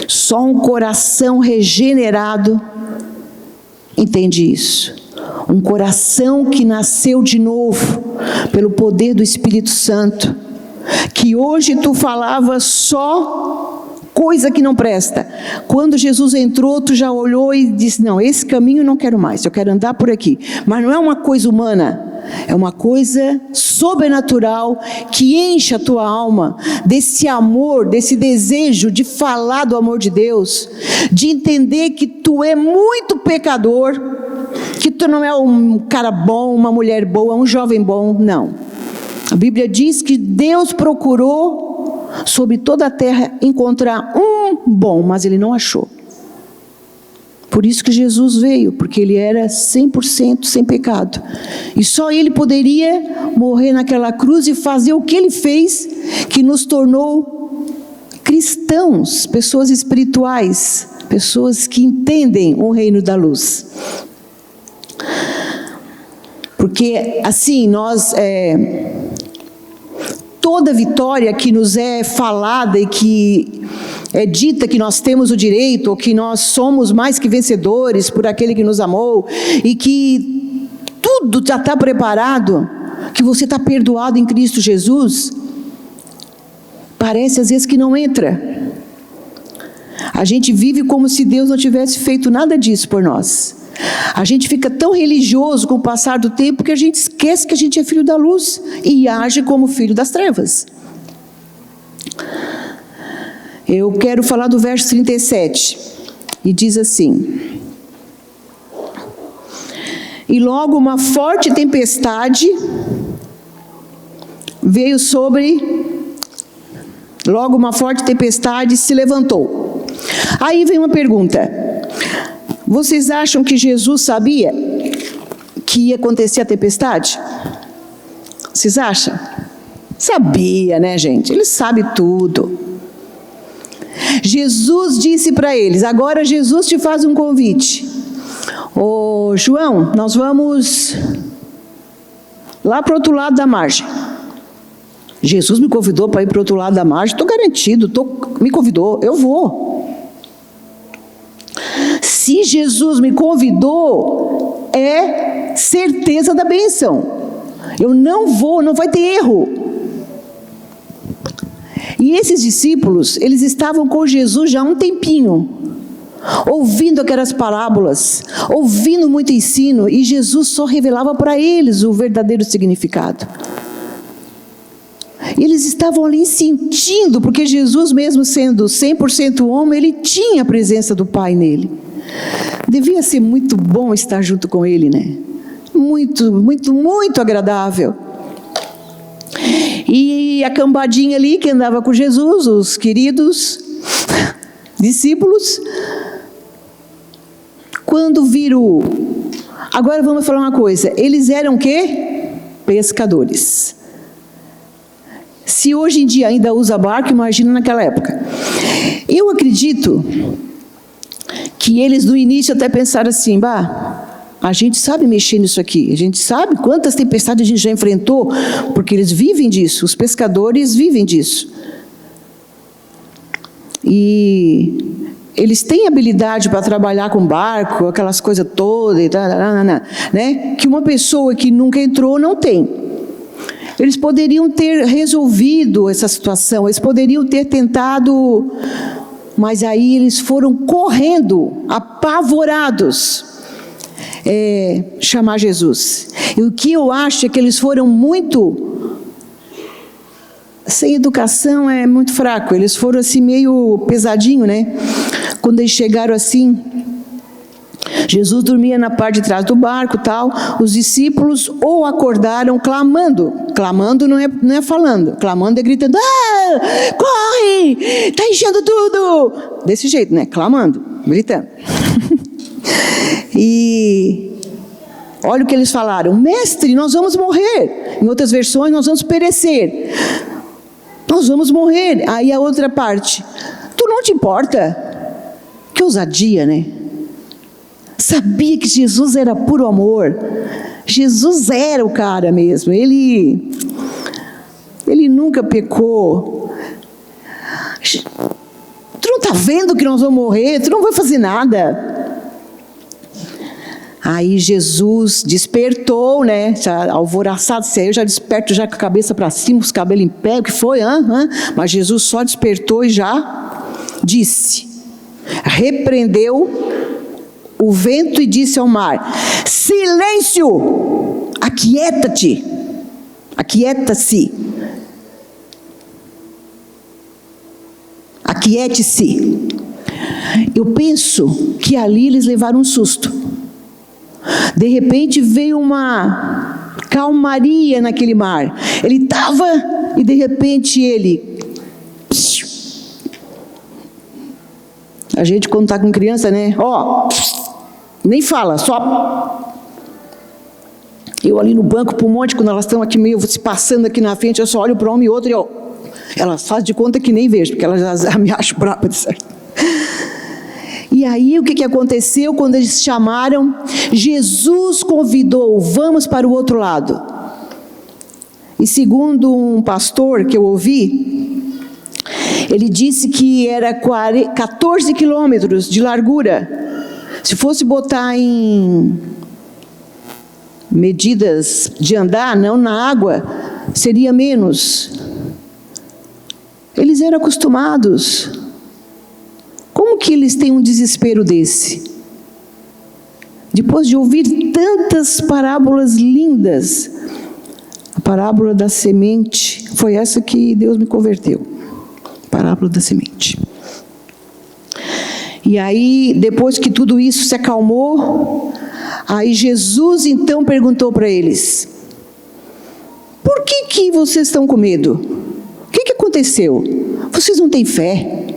Só um coração regenerado entende isso. Um coração que nasceu de novo pelo poder do Espírito Santo, que hoje tu falava só coisa que não presta. Quando Jesus entrou, tu já olhou e disse, não, esse caminho eu não quero mais, eu quero andar por aqui. Mas não é uma coisa humana, é uma coisa sobrenatural que enche a tua alma desse amor, desse desejo de falar do amor de Deus, de entender que tu é muito pecador, que tu não é um cara bom, uma mulher boa, um jovem bom, não. A Bíblia diz que Deus procurou sobre toda a terra encontrar um bom, mas Ele não achou. Por isso que Jesus veio, porque Ele era 100% sem pecado. E só Ele poderia morrer naquela cruz e fazer o que Ele fez, que nos tornou cristãos, pessoas espirituais, pessoas que entendem o reino da luz. Porque assim, toda vitória que nos é falada e que é dita que nós temos o direito, ou que nós somos mais que vencedores por aquele que nos amou, e que tudo já está preparado, que você está perdoado em Cristo Jesus, parece às vezes que não entra. A gente vive como se Deus não tivesse feito nada disso por nós. A gente fica tão religioso com o passar do tempo que a gente esquece que a gente é filho da luz e age como filho das trevas. Eu quero falar do verso 37, e diz assim: e logo uma forte tempestade veio logo uma forte tempestade se levantou. Aí vem uma pergunta: vocês acham que Jesus sabia que ia acontecer a tempestade? Vocês acham? Sabia, né, gente? Ele sabe tudo. Jesus disse para eles, agora Jesus te faz um convite. Ô João, nós vamos lá para o outro lado da margem. Jesus me convidou para ir para o outro lado da margem, estou garantido, me convidou, eu vou. Se Jesus me convidou, é certeza da bênção. Eu não vou, não vai ter erro. E esses discípulos, eles estavam com Jesus já há um tempinho, ouvindo aquelas parábolas, ouvindo muito ensino, e Jesus só revelava para eles o verdadeiro significado. E eles estavam ali sentindo, porque Jesus, mesmo sendo 100% homem, ele tinha a presença do Pai nele. Devia ser muito bom estar junto com ele, né? Muito, muito, muito agradável. E a cambadinha ali que andava com Jesus, os queridos discípulos, quando viram... Agora vamos falar uma coisa, eles eram o quê? Pescadores. Se hoje em dia ainda usa barco, imagina naquela época. Eu acredito que eles no início até pensaram assim, a gente sabe mexer nisso aqui, a gente sabe quantas tempestades a gente já enfrentou, porque eles vivem disso, os pescadores vivem disso. E eles têm habilidade para trabalhar com barco, aquelas coisas todas, né? Que uma pessoa que nunca entrou não tem. Eles poderiam ter resolvido essa situação, eles poderiam ter tentado, mas aí eles foram correndo, apavorados, chamar Jesus. E o que eu acho é que eles foram muito, sem educação é muito fraco, eles foram assim meio pesadinho, né? Quando eles chegaram assim, Jesus dormia na parte de trás do barco, tal. Os discípulos ou acordaram clamando. Clamando não é falando. Clamando é gritando, corre, está enchendo tudo. Desse jeito, né? Clamando, gritando. E olha o que eles falaram. Mestre, nós vamos morrer. Em outras versões, nós vamos perecer. Nós vamos morrer. Aí a outra parte. Tu não te importa? Que ousadia, né? Sabia que Jesus era puro amor. Jesus era o cara mesmo. Ele nunca pecou. Tu não está vendo que nós vamos morrer? Tu não vai fazer nada. Aí Jesus despertou, né? Já alvoroçado, eu já desperto já com a cabeça para cima, os cabelos em pé, o que foi? Mas Jesus só despertou e já disse, repreendeu o vento e disse ao mar: silêncio, aquieta-te, aquieta-se, aquiete-se. Eu penso que ali eles levaram um susto. De repente veio uma calmaria naquele mar. Ele estava e de repente ele... A gente quando está com criança, né? Nem fala, só... Eu ali no banco, para um monte, quando elas estão aqui meio se passando aqui na frente, eu só olho para um e outro e elas fazem de conta que nem vejo, porque elas já me acham brava de certo. E aí o que aconteceu quando eles chamaram? Jesus convidou, vamos para o outro lado. E segundo um pastor que eu ouvi, ele disse que era 14 quilômetros de largura. Se fosse botar em medidas de andar, não na água, seria menos. Eles eram acostumados. Como que eles têm um desespero desse? Depois de ouvir tantas parábolas lindas, a parábola da semente, foi essa que Deus me converteu. Parábola da semente. E aí, depois que tudo isso se acalmou, aí Jesus então perguntou para eles: por que vocês estão com medo? O que aconteceu? Vocês não têm fé?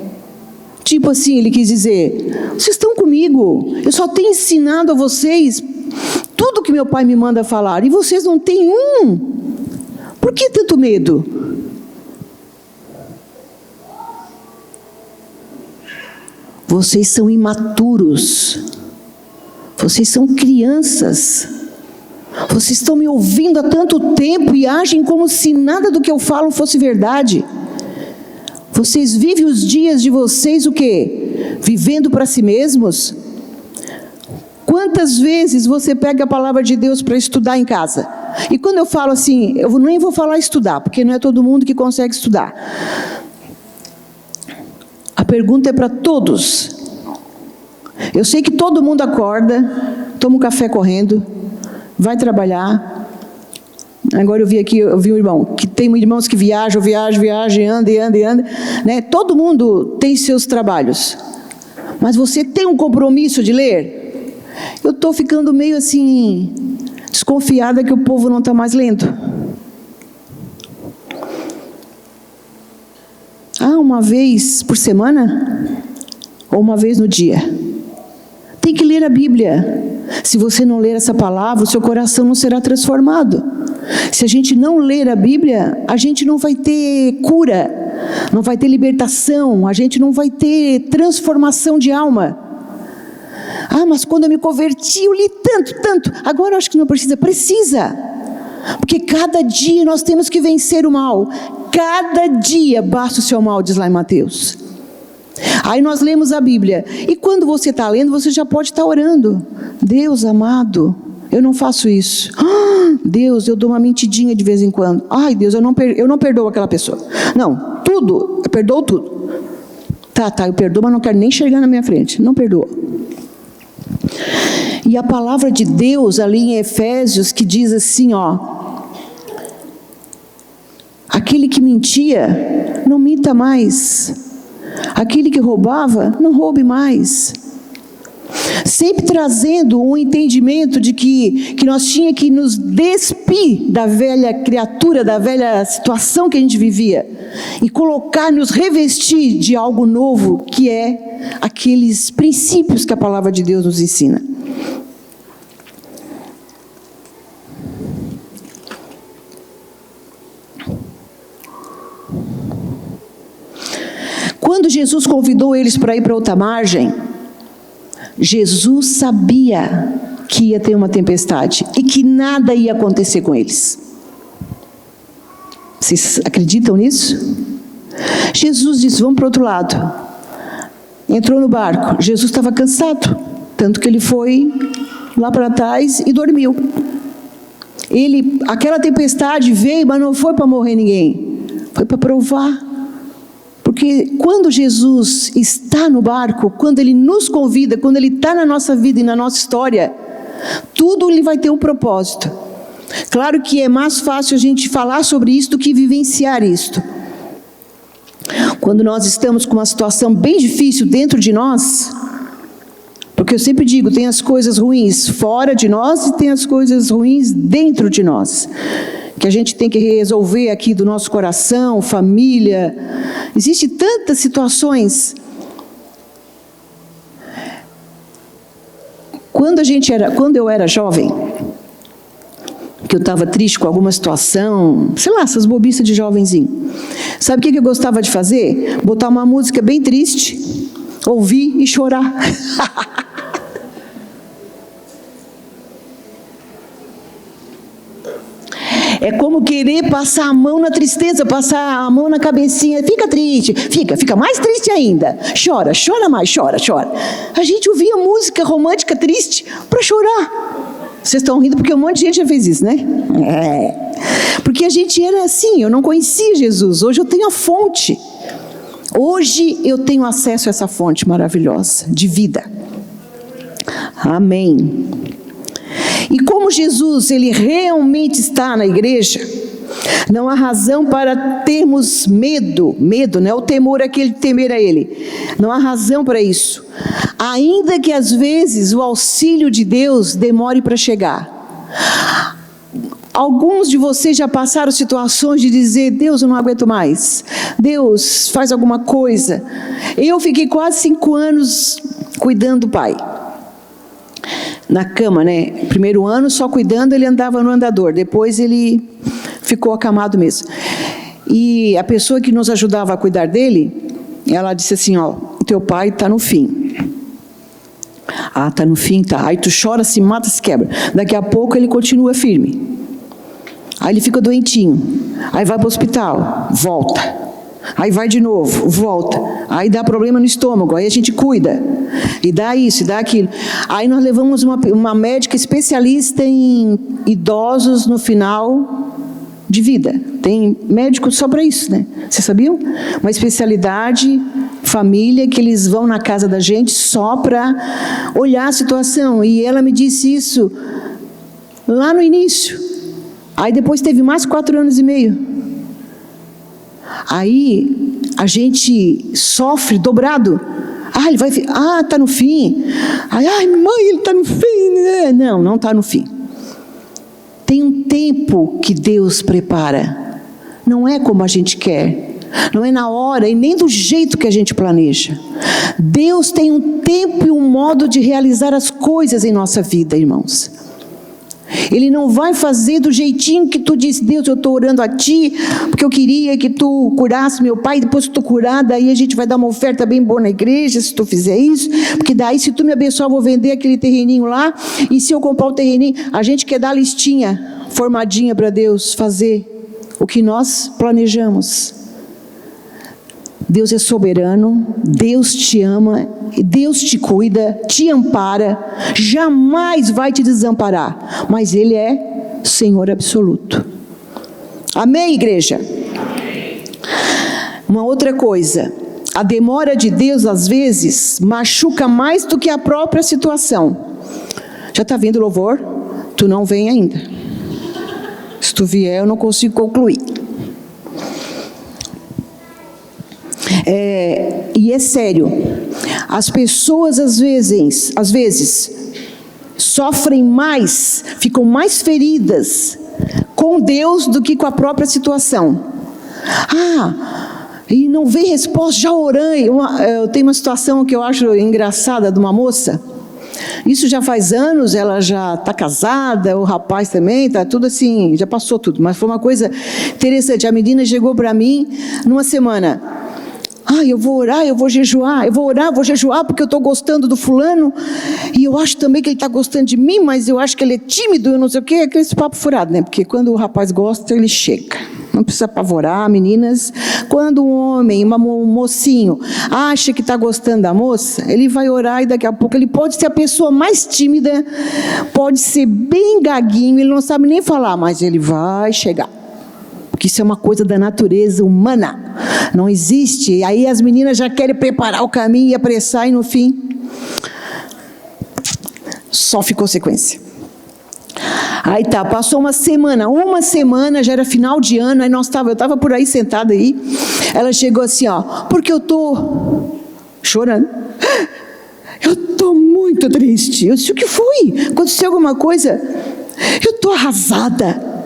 Tipo assim, ele quis dizer, vocês estão comigo, eu só tenho ensinado a vocês tudo que meu pai me manda falar, e vocês não têm um. Por que tanto medo? Vocês são imaturos, vocês são crianças, vocês estão me ouvindo há tanto tempo e agem como se nada do que eu falo fosse verdade. Vocês vivem os dias de vocês o quê? Vivendo para si mesmos? Quantas vezes você pega a palavra de Deus para estudar em casa? E quando eu falo assim, eu nem vou falar estudar, porque não é todo mundo que consegue estudar. A pergunta é para todos. Eu sei que todo mundo acorda, toma um café correndo, vai trabalhar. Agora eu vi um irmão, que tem irmãos que viajam, anda, né? Todo mundo tem seus trabalhos. Mas você tem um compromisso de ler? Eu estou ficando meio assim, desconfiada que o povo não está mais lendo. Uma vez por semana? Ou uma vez no dia? Tem que ler a Bíblia. Se você não ler essa palavra, o seu coração não será transformado. Se a gente não ler a Bíblia, a gente não vai ter cura, não vai ter libertação, a gente não vai ter transformação de alma. Mas quando eu me converti, eu li tanto, agora eu acho que não precisa. Precisa, porque cada dia nós temos que vencer o mal, cada dia basta o seu mal, diz lá em Mateus. Aí nós lemos a Bíblia, e quando você está lendo, você já pode estar orando. Deus amado, eu não faço isso. Deus, eu dou uma mentidinha de vez em quando. Ai, Deus, eu não perdoo aquela pessoa. Não, tudo, eu perdoo tudo. Tá, eu perdoo, mas não quero nem chegar na minha frente. Não perdoo. E a palavra de Deus ali em Efésios, que diz assim, aquele que mentia, não minta mais. Aquele que roubava, não roube mais. Sempre trazendo um entendimento de que nós tínhamos que nos despir da velha criatura, da velha situação que a gente vivia, e nos revestir de algo novo, que é aqueles princípios que a palavra de Deus nos ensina. Quando Jesus convidou eles para ir para outra margem, Jesus sabia que ia ter uma tempestade e que nada ia acontecer com eles. Vocês acreditam nisso? Jesus disse, vamos para o outro lado. Entrou no barco. Jesus estava cansado, tanto que ele foi lá para trás e dormiu. Aquela tempestade veio, mas não foi para morrer ninguém. Foi para provar. Porque quando Jesus está no barco, quando Ele nos convida, quando Ele está na nossa vida e na nossa história, tudo Ele vai ter um propósito. Claro que é mais fácil a gente falar sobre isso do que vivenciar isto. Quando nós estamos com uma situação bem difícil dentro de nós, porque eu sempre digo, tem as coisas ruins fora de nós e tem as coisas ruins dentro de nós, que a gente tem que resolver aqui do nosso coração, família. Existem tantas situações. Quando eu era jovem, que eu estava triste com alguma situação, sei lá, essas bobiças de jovenzinho. Sabe o que eu gostava de fazer? Botar uma música bem triste, ouvir e chorar. É como querer passar a mão na tristeza, passar a mão na cabecinha. Fica triste, fica mais triste ainda. Chora mais, chora. A gente ouvia música romântica triste para chorar. Vocês estão rindo porque um monte de gente já fez isso, né? Porque a gente era assim, eu não conhecia Jesus. Hoje eu tenho a fonte. Hoje eu tenho acesso a essa fonte maravilhosa de vida. Amém. E como Jesus, Ele realmente está na igreja, não há razão para termos medo, né? O temor é aquele temer a Ele. Não há razão para isso. Ainda que às vezes o auxílio de Deus demore para chegar. Alguns de vocês já passaram situações de dizer, Deus, eu não aguento mais. Deus, faz alguma coisa. Eu fiquei quase 5 anos cuidando do pai. Na cama, né? Primeiro ano só cuidando, ele andava no andador. Depois ele ficou acamado mesmo. E a pessoa que nos ajudava a cuidar dele, ela disse assim, ó, o teu pai está no fim. Ah, está no fim, tá. Aí tu chora, se mata, se quebra. Daqui a pouco ele continua firme. Aí ele fica doentinho. Aí vai para o hospital, volta. Aí vai de novo, volta. Aí dá problema no estômago, aí a gente cuida. E dá isso, e dá aquilo. Aí nós levamos uma médica especialista em idosos no final de vida. Tem médico só para isso, né? Vocês sabiam? Uma especialidade, família, que eles vão na casa da gente só para olhar a situação. E ela me disse isso lá no início. Aí depois teve mais 4 anos e meio. Aí a gente sofre dobrado. Ah, ele vai... Ah, está no fim. Ai, mãe, ele está no fim. Não, não está no fim. Tem um tempo que Deus prepara. Não é como a gente quer. Não é na hora e nem do jeito que a gente planeja. Deus tem um tempo e um modo de realizar as coisas em nossa vida, irmãos. Ele não vai fazer do jeitinho que tu disse, Deus, eu estou orando a ti, porque eu queria que tu curasse meu pai, depois que tu curar, daí a gente vai dar uma oferta bem boa na igreja, se tu fizer isso, porque daí se tu me abençoar, eu vou vender aquele terreninho lá, e se eu comprar o terreninho, a gente quer dar a listinha formadinha para Deus fazer o que nós planejamos. Deus é soberano, Deus te ama, Deus te cuida, te ampara, jamais vai te desamparar, mas Ele é Senhor absoluto. Amém, igreja? Amém. Uma outra coisa, a demora de Deus às vezes machuca mais do que a própria situação. Já está vindo louvor? Tu não vem ainda. Se tu vier, eu não consigo concluir. E é sério, as pessoas às vezes sofrem mais, ficam mais feridas com Deus do que com a própria situação. E não vem resposta, já orei. Eu tenho uma situação que eu acho engraçada de uma moça. Isso já faz anos, ela já está casada, o rapaz também, está tudo assim, já passou tudo. Mas foi uma coisa interessante, a menina chegou para mim numa semana. Eu vou orar, eu vou jejuar, vou jejuar porque eu estou gostando do fulano, e eu acho também que ele está gostando de mim, mas eu acho que ele é tímido, eu não sei o quê, aquele papo furado, né? Porque quando o rapaz gosta, ele chega. Não precisa apavorar, meninas. Quando um homem, um mocinho, acha que está gostando da moça, ele vai orar e daqui a pouco ele pode ser a pessoa mais tímida, pode ser bem gaguinho, ele não sabe nem falar, mas ele vai chegar. porque isso é uma coisa da natureza humana, não existe. E aí as meninas já querem preparar o caminho e apressar, e no fim, só ficou sequência. Aí tá, passou uma semana, já era final de ano, aí eu estava por aí sentada aí, ela chegou assim, ó, porque eu tô chorando, eu tô muito triste. Eu disse, o que foi? Aconteceu alguma coisa? Eu tô arrasada,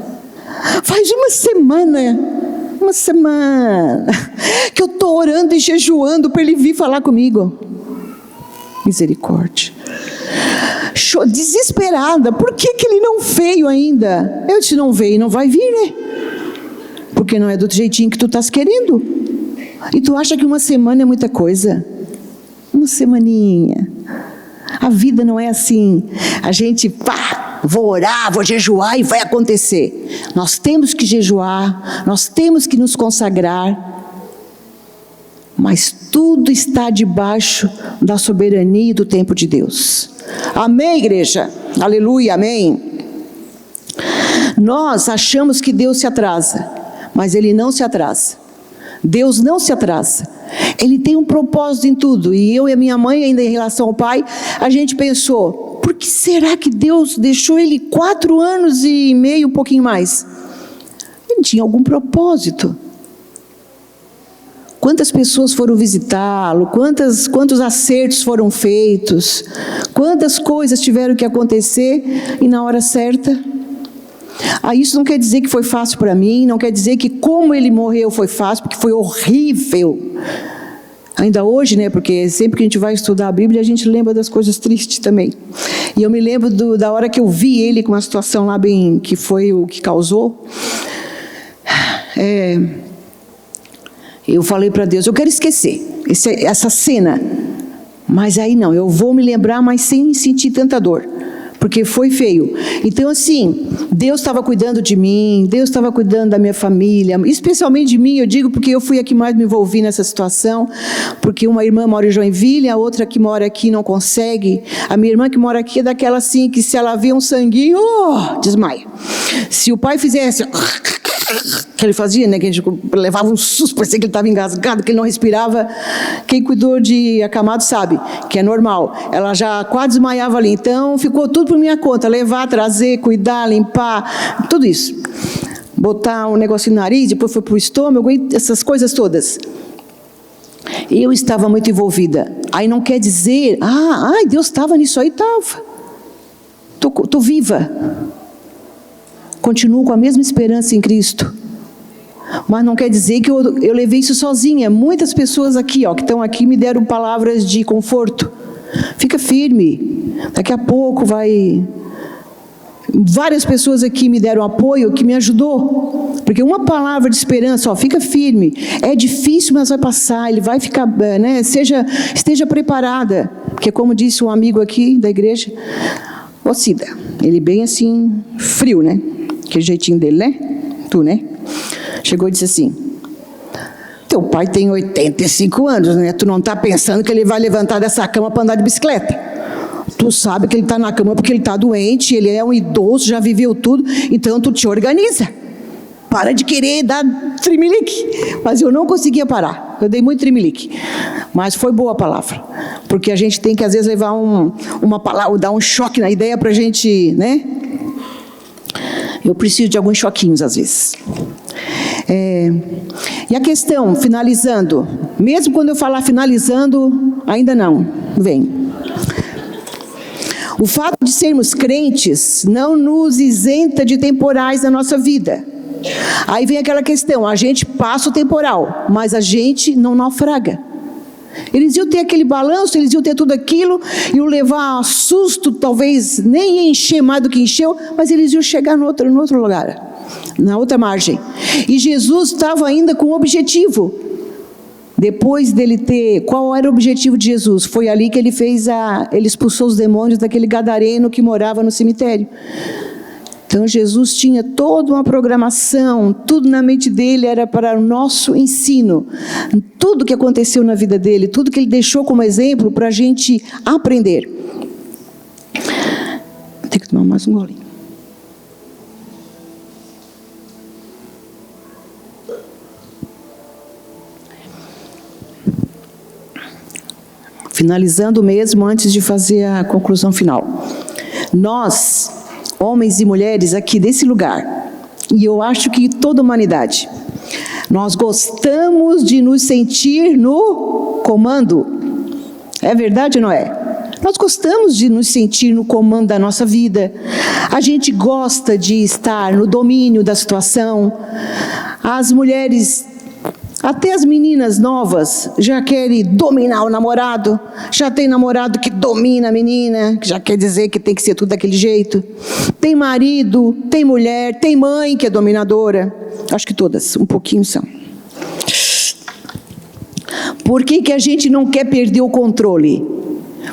faz uma semana, que eu tô orando e jejuando para ele vir falar comigo. Misericórdia. Desesperada, por que ele não veio ainda? Eu disse, não veio, não vai vir, né? Porque não é do jeitinho que tu estás querendo. E tu acha que uma semana é muita coisa? Uma semaninha. A vida não é assim, a gente, vou orar, vou jejuar e vai acontecer. Nós temos que jejuar, nós temos que nos consagrar, mas tudo está debaixo da soberania e do tempo de Deus. Amém, igreja? Aleluia, amém. Nós achamos que Deus se atrasa, mas Ele não se atrasa. Deus não se atrasa. Ele tem um propósito em tudo. E eu e a minha mãe, ainda em relação ao pai, a gente pensou, por que será que Deus deixou ele 4 anos e meio, um pouquinho mais? Ele tinha algum propósito. Quantas pessoas foram visitá-lo, quantos acertos foram feitos, quantas coisas tiveram que acontecer, e na hora certa. Isso não quer dizer que foi fácil para mim, não quer dizer que como ele morreu foi fácil, porque foi horrível. Ainda hoje, né, porque sempre que a gente vai estudar a Bíblia, a gente lembra das coisas tristes também. E eu me lembro da hora que eu vi ele com uma situação lá bem, que foi o que causou. Eu falei para Deus, eu quero esquecer essa cena, mas aí não, eu vou me lembrar, mas sem sentir tanta dor, porque foi feio. Então assim, Deus estava cuidando de mim, Deus estava cuidando da minha família, especialmente de mim, eu digo porque eu fui a que mais me envolvi nessa situação, porque uma irmã mora em Joinville, a outra que mora aqui não consegue, a minha irmã que mora aqui é daquela assim, que se ela vê um sanguinho, desmaia. Se o pai fizesse... que ele fazia, né, que a gente levava um susto, parecia que ele estava engasgado, que ele não respirava. Quem cuidou de acamado sabe que é normal, ela já quase desmaiava ali, então ficou tudo por minha conta, levar, trazer, cuidar, limpar, tudo isso, botar um negocinho no nariz, depois foi para o estômago, essas coisas todas. Eu estava muito envolvida. Aí não quer dizer, Deus estava nisso aí, estava, estou viva, continuo com a mesma esperança em Cristo, mas não quer dizer que eu levei isso sozinha. Muitas pessoas aqui, que estão aqui, me deram palavras de conforto. Fica firme, daqui a pouco vai... Várias pessoas aqui me deram apoio, que me ajudou, porque uma palavra de esperança, fica firme, é difícil, mas vai passar, ele vai ficar, né? Esteja preparada, porque como disse um amigo aqui da igreja, Cida, ele bem assim, frio, né? Aquele jeitinho dele, né? Tu, né? Chegou e disse assim, teu pai tem 85 anos, né? Tu não está pensando que ele vai levantar dessa cama para andar de bicicleta. Tu sabe que ele está na cama porque ele está doente, ele é um idoso, já viveu tudo, então tu te organiza. Para de querer dar trimelique. Mas eu não conseguia parar, eu dei muito trimelique. Mas foi boa a palavra, porque a gente tem que às vezes levar uma palavra, dar um choque na ideia para a gente, né? Eu preciso de alguns choquinhos às vezes. E a questão, finalizando, mesmo quando eu falar finalizando, ainda não, vem. O fato de sermos crentes não nos isenta de temporais na nossa vida. Aí vem aquela questão, a gente passa o temporal, mas a gente não naufraga. Eles iam ter aquele balanço, eles iam ter tudo aquilo, iam levar susto, talvez nem ia encher mais do que encheu, mas eles iam chegar no outro lugar, na outra margem. E Jesus estava ainda com um objetivo. Depois dele ter, qual era o objetivo de Jesus? Foi ali que ele ele expulsou os demônios daquele gadareno que morava no cemitério. Então Jesus tinha toda uma programação, tudo na mente dele era para o nosso ensino. Tudo que aconteceu na vida dele, tudo que ele deixou como exemplo para a gente aprender. Tem que tomar mais um golinho. finalizando mesmo antes de fazer a conclusão final. Nós, homens e mulheres aqui desse lugar, e eu acho que toda a humanidade, nós gostamos de nos sentir no comando. É verdade ou não é? Nós gostamos de nos sentir no comando da nossa vida. A gente gosta de estar no domínio da situação. As mulheres, até as meninas novas, já querem dominar o namorado. Já tem namorado que domina a menina, que já quer dizer que tem que ser tudo daquele jeito. Tem marido, tem mulher, tem mãe que é dominadora. Acho que todas, um pouquinho são. Por que a gente não quer perder o controle?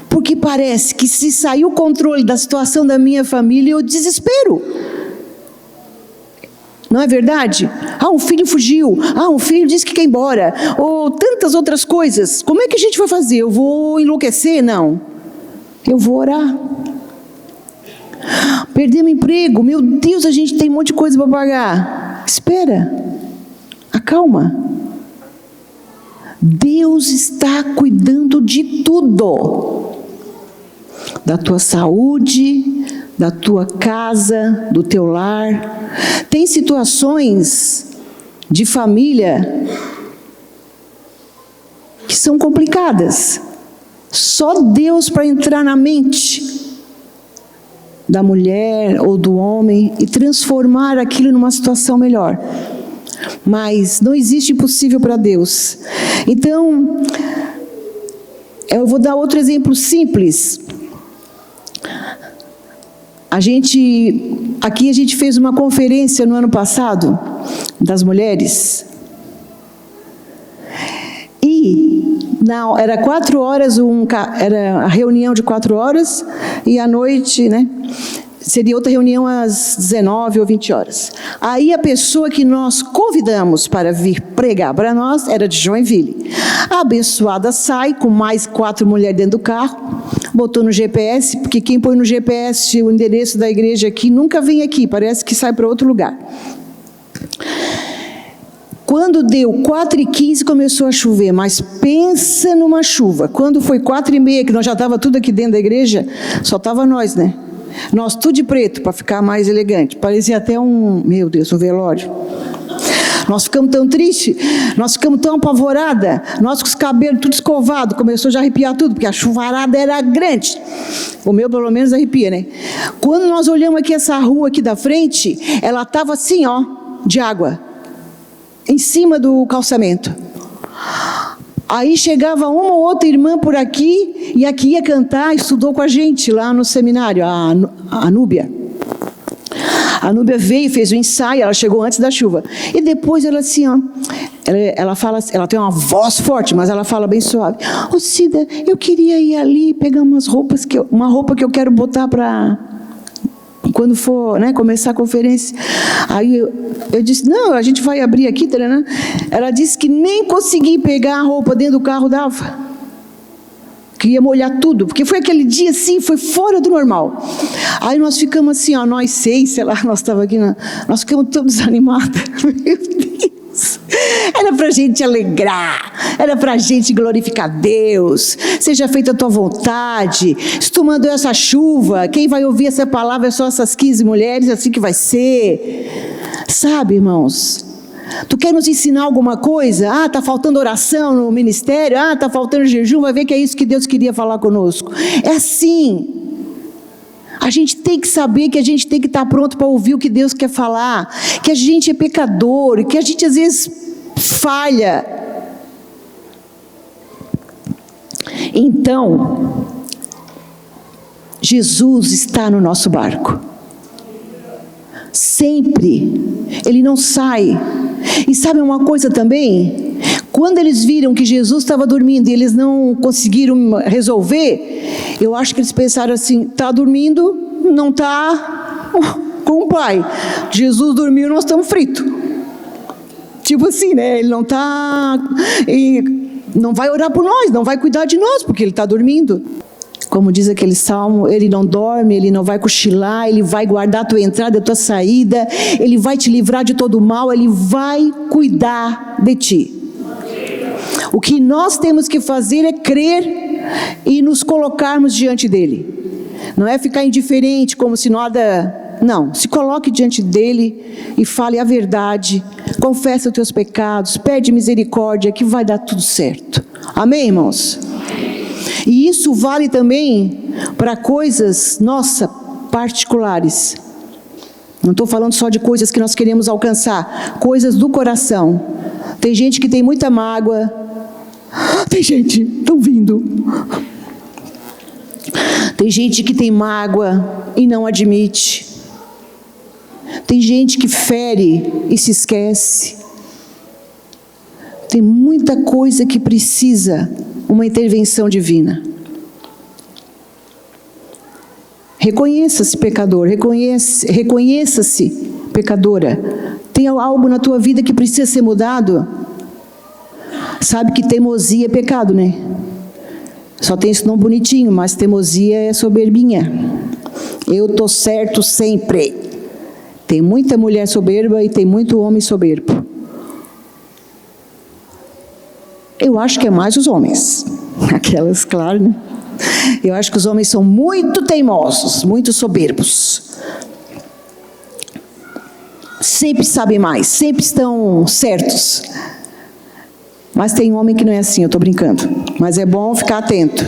Porque parece que se sair o controle da situação da minha família, eu desespero. Não é verdade? Um filho fugiu. Um filho disse que quer ir embora. Ou tantas outras coisas. Como é que a gente vai fazer? Eu vou enlouquecer? Não. Eu vou orar. Perdemos emprego. Meu Deus, a gente tem um monte de coisa para pagar. Espera. Acalma. Deus está cuidando de tudo. Da tua saúde, da tua casa, do teu lar. Tem situações de família que são complicadas. Só Deus para entrar na mente da mulher ou do homem e transformar aquilo numa situação melhor. Mas não existe impossível para Deus. Então, eu vou dar outro exemplo simples. Aqui a gente fez uma conferência no ano passado, das mulheres. E era 4 horas, era a reunião de 4 horas, e à noite, seria outra reunião às 19 ou 20 horas. Aí a pessoa que nós convidamos para vir pregar para nós era de Joinville. A abençoada sai com mais 4 mulheres dentro do carro, botou no GPS, porque quem põe no GPS o endereço da igreja aqui nunca vem aqui, parece que sai para outro lugar. Quando deu 4h15 começou a chover, mas pensa numa chuva. Quando foi 4h30, que nós já estava tudo aqui dentro da igreja, só estava nós, Nós tudo de preto, para ficar mais elegante. Parecia até um velório. Nós ficamos tão tristes, nós ficamos tão apavoradas, nós com os cabelos tudo escovados, começou já a arrepiar tudo, porque a chuvarada era grande. O meu pelo menos arrepia, Quando nós olhamos aqui essa rua aqui da frente, ela estava assim, de água, em cima do calçamento. Aí chegava uma ou outra irmã por aqui, e aqui ia cantar, estudou com a gente lá no seminário, a Núbia. A Núbia veio, fez o ensaio, ela chegou antes da chuva. E depois ela assim, ela fala, ela tem uma voz forte, mas ela fala bem suave. Cida, eu queria ir ali pegar uma roupa que eu quero botar para quando for, começar a conferência. Aí eu disse, não, a gente vai abrir aqui, Ela disse que nem consegui pegar a roupa dentro do carro dava. Que ia molhar tudo, porque foi aquele dia assim, foi fora do normal. Aí nós ficamos assim, nós 6, sei lá, nós estávamos aqui, nós ficamos todos desanimados. Meu Deus! Era para a gente alegrar, era para a gente glorificar Deus, seja feita a tua vontade. Se tu mandou essa chuva, quem vai ouvir essa palavra é só essas 15 mulheres, assim que vai ser. Sabe, irmãos? Tu quer nos ensinar alguma coisa? Está faltando oração no ministério? Está faltando jejum? Vai ver que é isso que Deus queria falar conosco. É assim. A gente tem que saber que a gente tem que estar pronto para ouvir o que Deus quer falar. Que a gente é pecador, que a gente às vezes falha. Então, Jesus está no nosso barco. Sempre. Ele não sai. E sabe uma coisa também? Quando eles viram que Jesus estava dormindo e eles não conseguiram resolver, eu acho que eles pensaram assim, está dormindo, não está com o Pai. Jesus dormiu, nós estamos fritos. Tipo assim, Ele não está... não vai orar por nós, não vai cuidar de nós, porque Ele está dormindo. Como diz aquele salmo, Ele não dorme, Ele não vai cochilar, Ele vai guardar a tua entrada e a tua saída, Ele vai te livrar de todo o mal, Ele vai cuidar de ti. O que nós temos que fazer é crer e nos colocarmos diante dele. Não é ficar indiferente como se nada... Não, se coloque diante dele e fale a verdade, confessa os teus pecados, pede misericórdia, que vai dar tudo certo. Amém, irmãos? E isso vale também para coisas, particulares. Não estou falando só de coisas que nós queremos alcançar, coisas do coração. Tem gente que tem muita mágoa. Tem gente, estão vindo. Tem gente que tem mágoa e não admite. Tem gente que fere e se esquece. Tem muita coisa que precisa uma intervenção divina. Reconheça-se pecador, reconheça-se pecadora. Tem algo na tua vida que precisa ser mudado? Sabe que teimosia é pecado, né? Só tem esse nome bonitinho, mas teimosia é soberbinha. Eu tô certo sempre. Tem muita mulher soberba e tem muito homem soberbo. Eu acho que é mais os homens. Aquelas, claro, né? Eu acho que os homens são muito teimosos, muito soberbos. Sempre sabem mais, sempre estão certos. Mas tem homem que não é assim, eu estou brincando. Mas é bom ficar atento.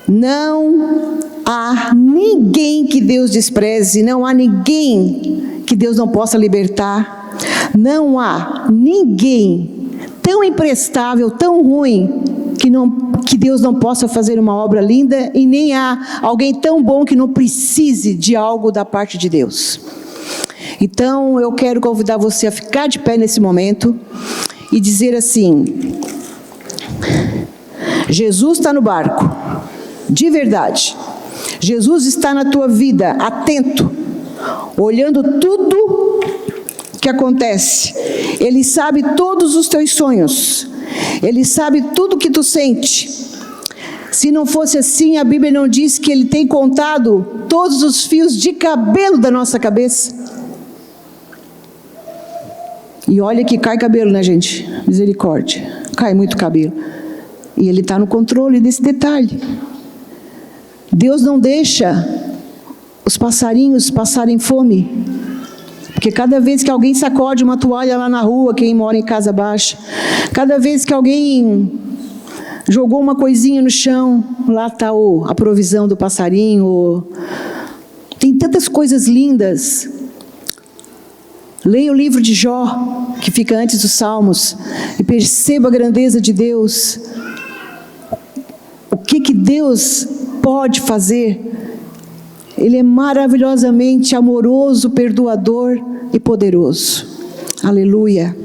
Não há ninguém que Deus despreze, não há ninguém que Deus não possa libertar. Não há ninguém tão imprestável, tão ruim, que Deus não possa fazer uma obra linda, e nem há alguém tão bom que não precise de algo da parte de Deus. Então, eu quero convidar você a ficar de pé nesse momento e dizer assim: Jesus está no barco, de verdade. Jesus está na tua vida, atento, olhando tudo que acontece. Ele sabe todos os teus sonhos. Ele sabe tudo que tu sente. Se não fosse assim, a Bíblia não diz que Ele tem contado todos os fios de cabelo da nossa cabeça. E olha que cai cabelo, né, gente? Misericórdia. Cai muito cabelo. E Ele está no controle desse detalhe. Deus não deixa os passarinhos passarem fome. Porque cada vez que alguém sacode uma toalha lá na rua, quem mora em casa baixa, cada vez que alguém jogou uma coisinha no chão, lá está a provisão do passarinho. Tem tantas coisas lindas. Leia o livro de Jó, que fica antes dos Salmos, e perceba a grandeza de Deus. O que Deus pode fazer? Ele é maravilhosamente amoroso, perdoador e poderoso. Aleluia.